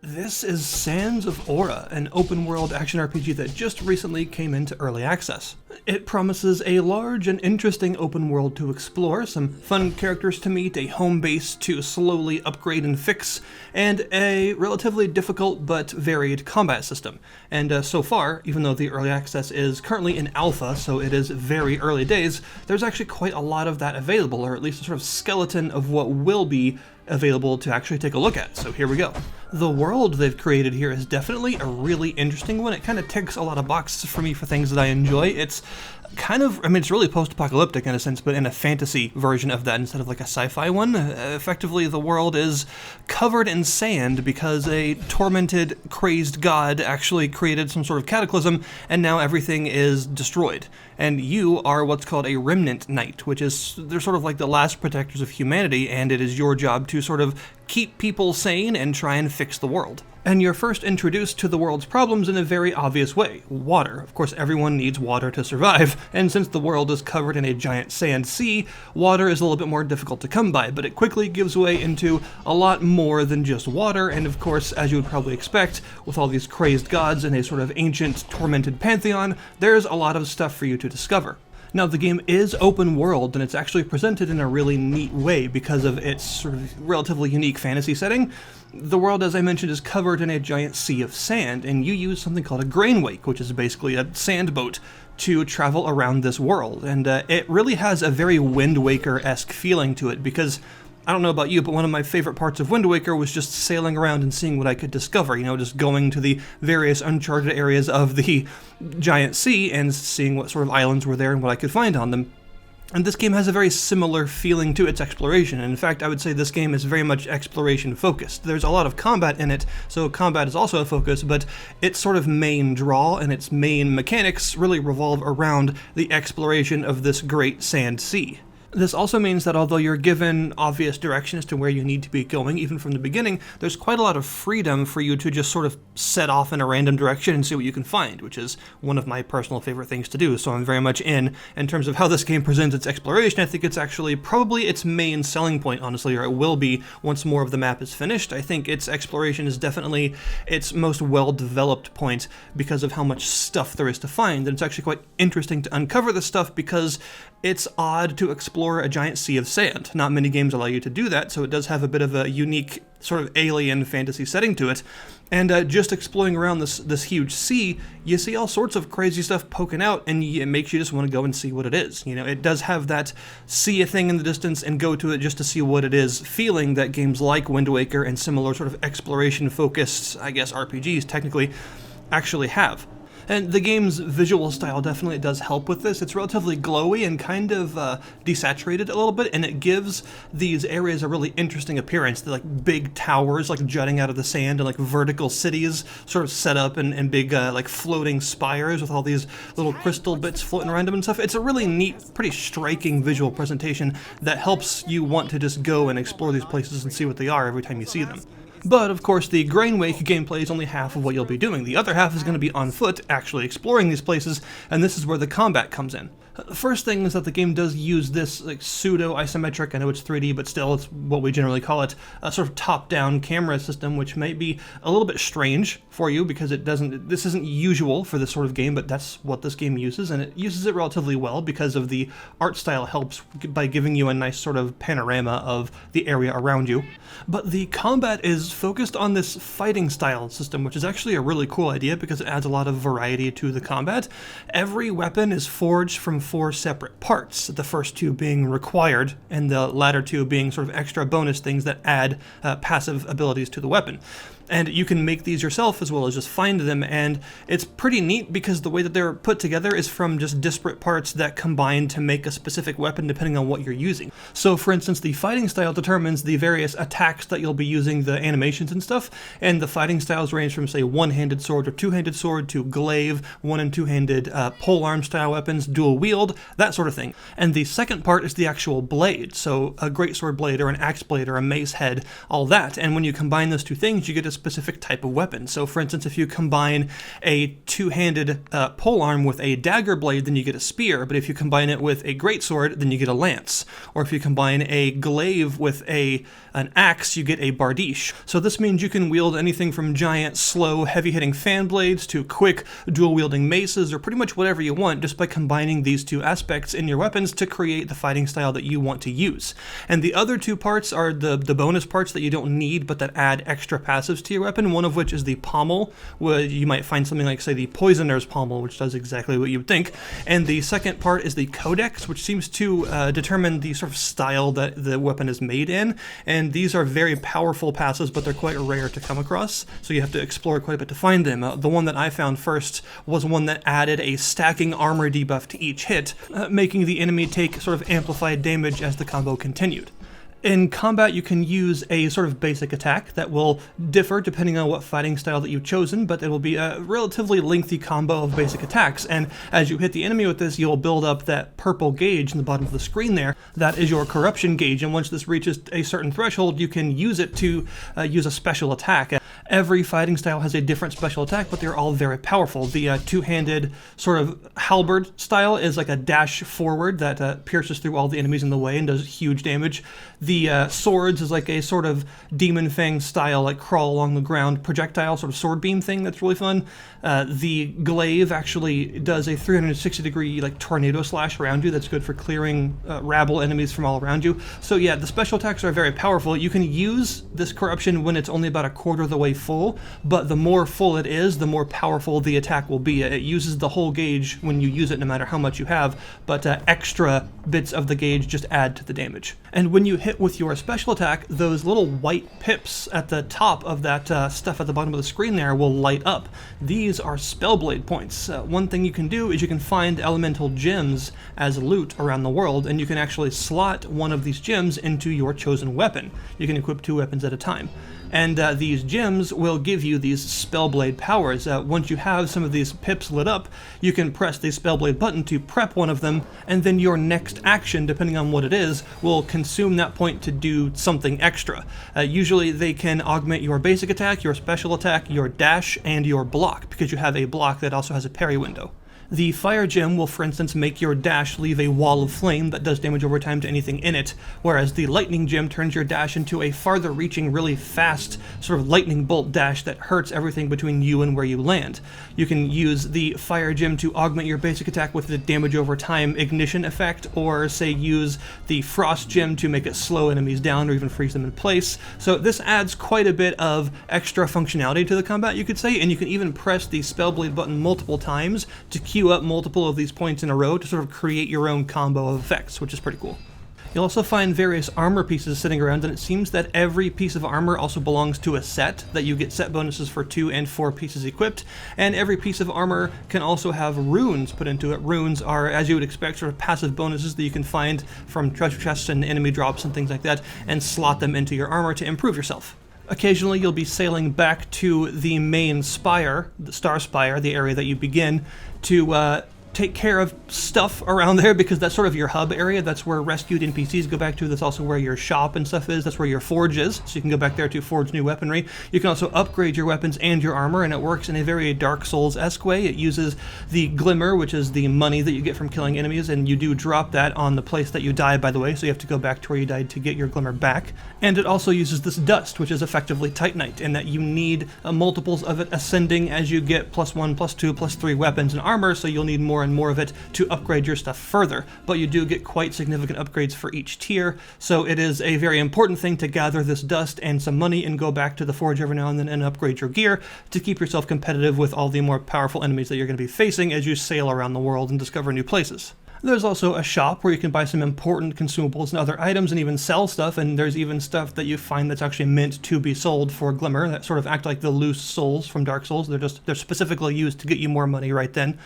This is Sands of Aura, an open-world action RPG that just recently came into early access. It promises a large and interesting open world to explore, some fun characters to meet, a home base to slowly upgrade and fix, and a relatively difficult but varied combat system. And so far, even though the early access is currently in alpha, so it is very early days, there's actually quite a lot of that available, or at least a sort of skeleton of what will be available to actually take a look at. So here we go. The world they've created here is definitely a really interesting one. It kind of ticks a lot of boxes for me for things that I enjoy. It's kind of, it's really post-apocalyptic in a sense, but in a fantasy version of that instead of like a sci-fi one. Effectively, the world is covered in sand because a tormented, crazed god actually created some sort of cataclysm, and now everything is destroyed. And you are what's called a remnant knight, which is, they're sort of like the last protectors of humanity, and it is your job to sort of keep people sane and try and fix the world. And you're first introduced to the world's problems in a very obvious way: water. Of course, everyone needs water to survive, and since the world is covered in a giant sand sea, water is a little bit more difficult to come by, but it quickly gives way into a lot more than just water, and of course, as you would probably expect, with all these crazed gods and a sort of ancient, tormented pantheon, there's a lot of stuff for you to discover. Now, the game is open world, and it's actually presented in a really neat way because of its sort of relatively unique fantasy setting. The world, as I mentioned, is covered in a giant sea of sand, and you use something called a grain wake, which is basically a sand boat, to travel around this world. And it really has a very Wind Waker-esque feeling to it, because I don't know about you, but one of my favorite parts of Wind Waker was just sailing around and seeing what I could discover, just going to the various uncharted areas of the giant sea and seeing what sort of islands were there and what I could find on them. And this game has a very similar feeling to its exploration, and in fact I would say this game is very much exploration focused. There's a lot of combat in it, so combat is also a focus, but its sort of main draw and its main mechanics really revolve around the exploration of this great sand sea. This also means that although you're given obvious direction as to where you need to be going, even from the beginning, there's quite a lot of freedom for you to just sort of set off in a random direction and see what you can find, which is one of my personal favorite things to do, so I'm very much in terms of how this game presents its exploration. I think it's actually probably its main selling point, honestly, or it will be once more of the map is finished. I think its exploration is definitely its most well-developed point because of how much stuff there is to find, and it's actually quite interesting to uncover this stuff because it's odd to explore a giant sea of sand. Not many games allow you to do that, so it does have a bit of a unique sort of alien fantasy setting to it. And just exploring around this huge sea, you see all sorts of crazy stuff poking out, and it makes you just want to go and see what it is. It does have that see a thing in the distance and go to it just to see what it is feeling that games like Wind Waker and similar sort of exploration-focused, I guess, RPGs technically actually have. And the game's visual style definitely does help with this. It's relatively glowy and kind of desaturated a little bit, and it gives these areas a really interesting appearance. They're like big towers like jutting out of the sand, and like vertical cities sort of set up and big like floating spires with all these little crystal bits floating around them and stuff. It's a really neat, pretty striking visual presentation that helps you want to just go and explore these places and see what they are every time you see them. But, of course, the Grain Wake gameplay is only half of what you'll be doing. The other half is going to be on foot, actually exploring these places, and this is where the combat comes in. The first thing is that the game does use this like pseudo-isometric, I know it's 3D, but still it's what we generally call it, a sort of top-down camera system, which might be a little bit strange for you because this isn't usual for this sort of game, but that's what this game uses, and it uses it relatively well because of the art style helps by giving you a nice sort of panorama of the area around you. But the combat is focused on this fighting style system, which is actually a really cool idea because it adds a lot of variety to the combat. Every weapon is forged from 4 separate parts, the first 2 being required, and the latter 2 being sort of extra bonus things that add passive abilities to the weapon. And you can make these yourself as well as just find them, and it's pretty neat because the way that they're put together is from just disparate parts that combine to make a specific weapon depending on what you're using. So for instance, the fighting style determines the various attacks that you'll be using, the animations and stuff, and the fighting styles range from, say, one-handed sword or two-handed sword to glaive, one- and two-handed polearm style weapons, dual wield shield, that sort of thing. And the second part is the actual blade, so a greatsword blade or an axe blade or a mace head, all that. And when you combine those two things, you get a specific type of weapon. So for instance, if you combine a two-handed polearm with a dagger blade, then you get a spear, but if you combine it with a greatsword, then you get a lance. Or if you combine a glaive with an axe, you get a bardiche. So this means you can wield anything from giant, slow, heavy-hitting fan blades to quick, dual-wielding maces, or pretty much whatever you want, just by combining these two aspects in your weapons to create the fighting style that you want to use. And the other two parts are the bonus parts that you don't need, but that add extra passives to your weapon, one of which is the pommel, where you might find something like, say, the Poisoner's Pommel, which does exactly what you would think. And the second part is the codex, which seems to determine the sort of style that the weapon is made in. And these are very powerful passives, but they're quite rare to come across, so you have to explore quite a bit to find them. The one that I found first was one that added a stacking armor debuff to each hit, making the enemy take sort of amplified damage as the combo continued. In combat, you can use a sort of basic attack that will differ depending on what fighting style that you've chosen, but it will be a relatively lengthy combo of basic attacks. And as you hit the enemy with this, you'll build up that purple gauge in the bottom of the screen there. That is your corruption gauge, and once this reaches a certain threshold, you can use it to use a special attack. Every fighting style has a different special attack, but they're all very powerful. The two-handed sort of halberd style is like a dash forward that pierces through all the enemies in the way and does huge damage. The swords is like a sort of demon fang style, like crawl along the ground projectile, sort of sword beam thing that's really fun. The glaive actually does a 360-degree like tornado slash around you that's good for clearing rabble enemies from all around you. So yeah, the special attacks are very powerful. You can use this corruption when it's only about a quarter of the way full, but the more full it is, the more powerful the attack will be. It uses the whole gauge when you use it, no matter how much you have, but extra bits of the gauge just add to the damage. And when you hit with your special attack, those little white pips at the top of that stuff at the bottom of the screen there will light up. These are spellblade points. One thing you can do is you can find elemental gems as loot around the world, and you can actually slot one of these gems into your chosen weapon. You can equip 2 weapons at a time. And these gems will give you these spellblade powers. Once you have some of these pips lit up, you can press the spellblade button to prep one of them, and then your next action, depending on what it is, will consume that point to do something extra. Usually they can augment your basic attack, your special attack, your dash, and your block, because you have a block that also has a parry window. The fire gem will, for instance, make your dash leave a wall of flame that does damage over time to anything in it, whereas the lightning gem turns your dash into a farther reaching, really fast sort of lightning bolt dash that hurts everything between you and where you land. You can use the fire gem to augment your basic attack with the damage over time ignition effect, or say use the frost gem to make it slow enemies down or even freeze them in place. So this adds quite a bit of extra functionality to the combat, you could say, and you can even press the spellblade button multiple times to queue up multiple of these points in a row to sort of create your own combo of effects, which is pretty cool. You'll also find various armor pieces sitting around, and it seems that every piece of armor also belongs to a set, that you get set bonuses for 2 and 4 pieces equipped, and every piece of armor can also have runes put into it. Runes are, as you would expect, sort of passive bonuses that you can find from treasure chests and enemy drops and things like that, and slot them into your armor to improve yourself. Occasionally you'll be sailing back to the main spire, the Star Spire, the area that you begin, to take care of stuff around there, because that's sort of your hub area. That's where rescued NPCs go back to. That's also where your shop and stuff is. That's where your forge is, so you can go back there to forge new weaponry. You can also upgrade your weapons and your armor, and it works in a very Dark Souls-esque way. It uses the glimmer, which is the money that you get from killing enemies, and you do drop that on the place that you die, by the way, so you have to go back to where you died to get your glimmer back. And it also uses this dust, which is effectively Titanite, in that you need multiples of it ascending as you get +1, +2, +3 weapons and armor, so you'll need more and more of it to upgrade your stuff further, but you do get quite significant upgrades for each tier, so it is a very important thing to gather this dust and some money and go back to the forge every now and then and upgrade your gear to keep yourself competitive with all the more powerful enemies that you're going to be facing as you sail around the world and discover new places. There's also a shop where you can buy some important consumables and other items and even sell stuff, and there's even stuff that you find that's actually meant to be sold for Glimmer that sort of act like the loose souls from Dark Souls. They're specifically used to get you more money right then.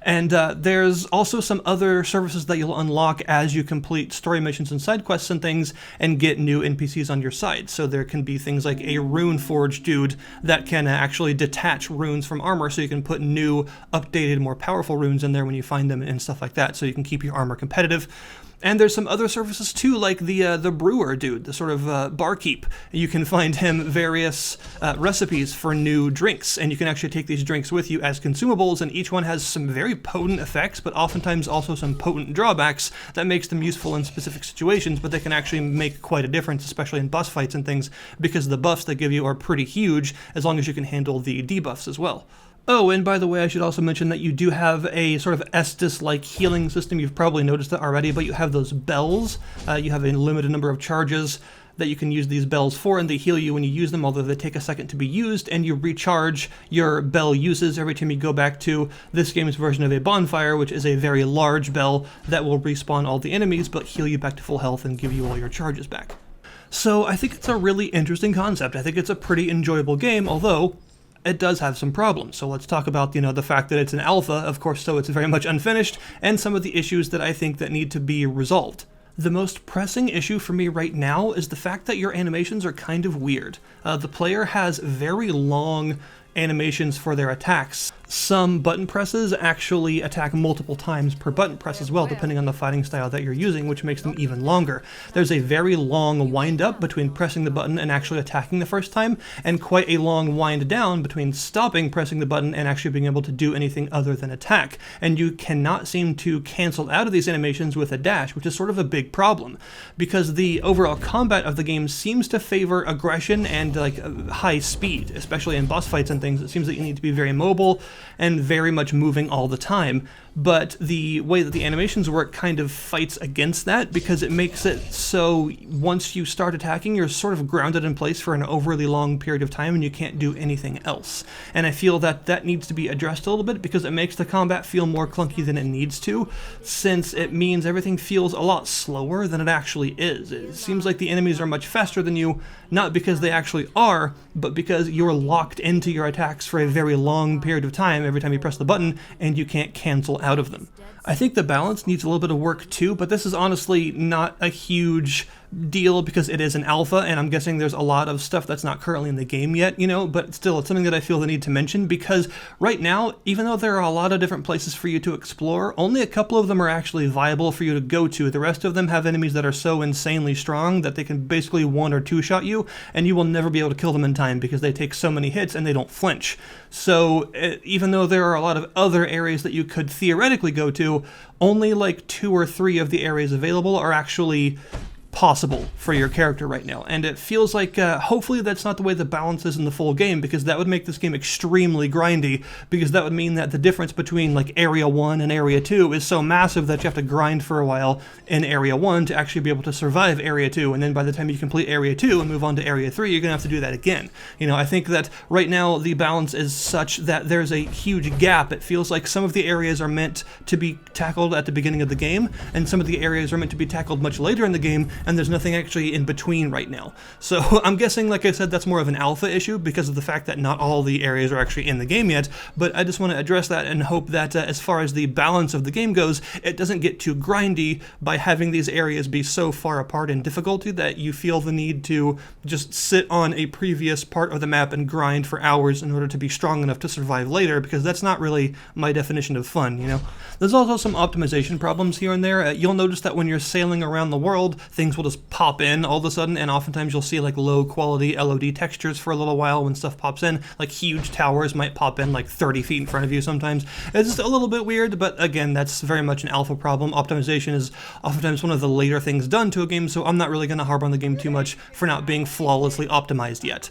And there's also some other services that you'll unlock as you complete story missions and side quests and things and get new NPCs on your side. So there can be things like a rune forge dude that can actually detach runes from armor, so you can put new, updated, more powerful runes in there when you find them and stuff like that. So you can can keep your armor competitive. And there's some other services too, like the brewer dude, the sort of barkeep. You can find him various recipes for new drinks, and you can actually take these drinks with you as consumables, and each one has some very potent effects, but oftentimes also some potent drawbacks that makes them useful in specific situations, but they can actually make quite a difference, especially in boss fights and things, because the buffs they give you are pretty huge, as long as you can handle the debuffs as well. Oh, and by the way, I should also mention that you do have a sort of Estus-like healing system. You've probably noticed that already, but you have those bells. You have a limited number of charges that you can use these bells for, and they heal you when you use them, although they take a second to be used, and you recharge your bell uses every time you go back to this game's version of a bonfire, which is a very large bell that will respawn all the enemies, but heal you back to full health and give you all your charges back. So I think it's a really interesting concept. I think it's a pretty enjoyable game, although it does have some problems. So let's talk about, the fact that it's an alpha, of course, so it's very much unfinished, and some of the issues that I think that need to be resolved. The most pressing issue for me right now is the fact that your animations are kind of weird. The player has very long animations for their attacks. Some button presses actually attack multiple times per button press as well, depending on the fighting style that you're using, which makes them even longer. There's a very long wind up between pressing the button and actually attacking the first time, and quite a long wind down between stopping pressing the button and actually being able to do anything other than attack. And you cannot seem to cancel out of these animations with a dash, which is sort of a big problem, because the overall combat of the game seems to favor aggression and high speed, especially in boss fights and things. It seems that you need to be very mobile and very much moving all the time, but the way that the animations work kind of fights against that, because it makes it so once you start attacking, you're sort of grounded in place for an overly long period of time and you can't do anything else. And I feel that that needs to be addressed a little bit, because it makes the combat feel more clunky than it needs to, since it means everything feels a lot slower than it actually is. It seems like the enemies are much faster than you, not because they actually are, but because you're locked into your attacks for a very long period of time every time you press the button, and you can't cancel out of them. I think the balance needs a little bit of work too, but this is honestly not a huge deal because it is an alpha, and I'm guessing there's a lot of stuff that's not currently in the game yet, but still, it's something that I feel the need to mention, because right now, even though there are a lot of different places for you to explore, only a couple of them are actually viable for you to go to. The rest of them have enemies that are so insanely strong that they can basically one or two shot you, and you will never be able to kill them in time because they take so many hits and they don't flinch. So even though there are a lot of other areas that you could theoretically go to, only like 2 or 3 of the areas available are actually possible for your character right now, and it feels like hopefully that's not the way the balance is in the full game, because that would make this game extremely grindy, because that would mean that the difference between like Area 1 and Area 2 is so massive that you have to grind for a while in Area 1 to actually be able to survive Area 2, and then by the time you complete Area 2 and move on to Area 3, you're gonna have to do that again. I think that right now the balance is such that there's a huge gap. It feels like some of the areas are meant to be tackled at the beginning of the game, and some of the areas are meant to be tackled much later in the game, and there's nothing actually in between right now. So I'm guessing, like I said, that's more of an alpha issue because of the fact that not all the areas are actually in the game yet, but I just want to address that and hope that as far as the balance of the game goes, it doesn't get too grindy by having these areas be so far apart in difficulty that you feel the need to just sit on a previous part of the map and grind for hours in order to be strong enough to survive later, because that's not really my definition of fun, There's also some optimization problems here and there. You'll notice that when you're sailing around the world, things will just pop in all of a sudden, and oftentimes you'll see like low quality LOD textures for a little while when stuff pops in. Like huge towers might pop in like 30 feet in front of you sometimes. It's just a little bit weird, but again, that's very much an alpha problem. Optimization is oftentimes one of the later things done to a game, so I'm not really going to harp on the game too much for not being flawlessly optimized yet.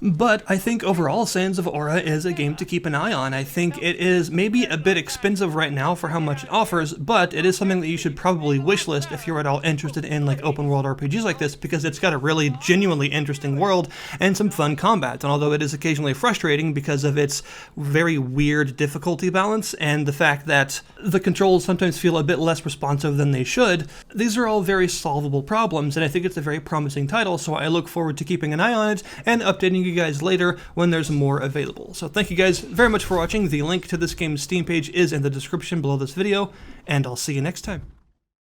But I think overall Sands of Aura is a game to keep an eye on. I think it is maybe a bit expensive right now for how much it offers, but it is something that you should probably wishlist if you're at all interested in like open world RPGs like this, because it's got a really genuinely interesting world and some fun combat. And although it is occasionally frustrating because of its very weird difficulty balance and the fact that the controls sometimes feel a bit less responsive than they should, these are all very solvable problems, and I think it's a very promising title, so I look forward to keeping an eye on it and updating you guys later when there's more available. So thank you guys very much for watching. The link to this game's Steam page is in the description below this video, and I'll see you next time.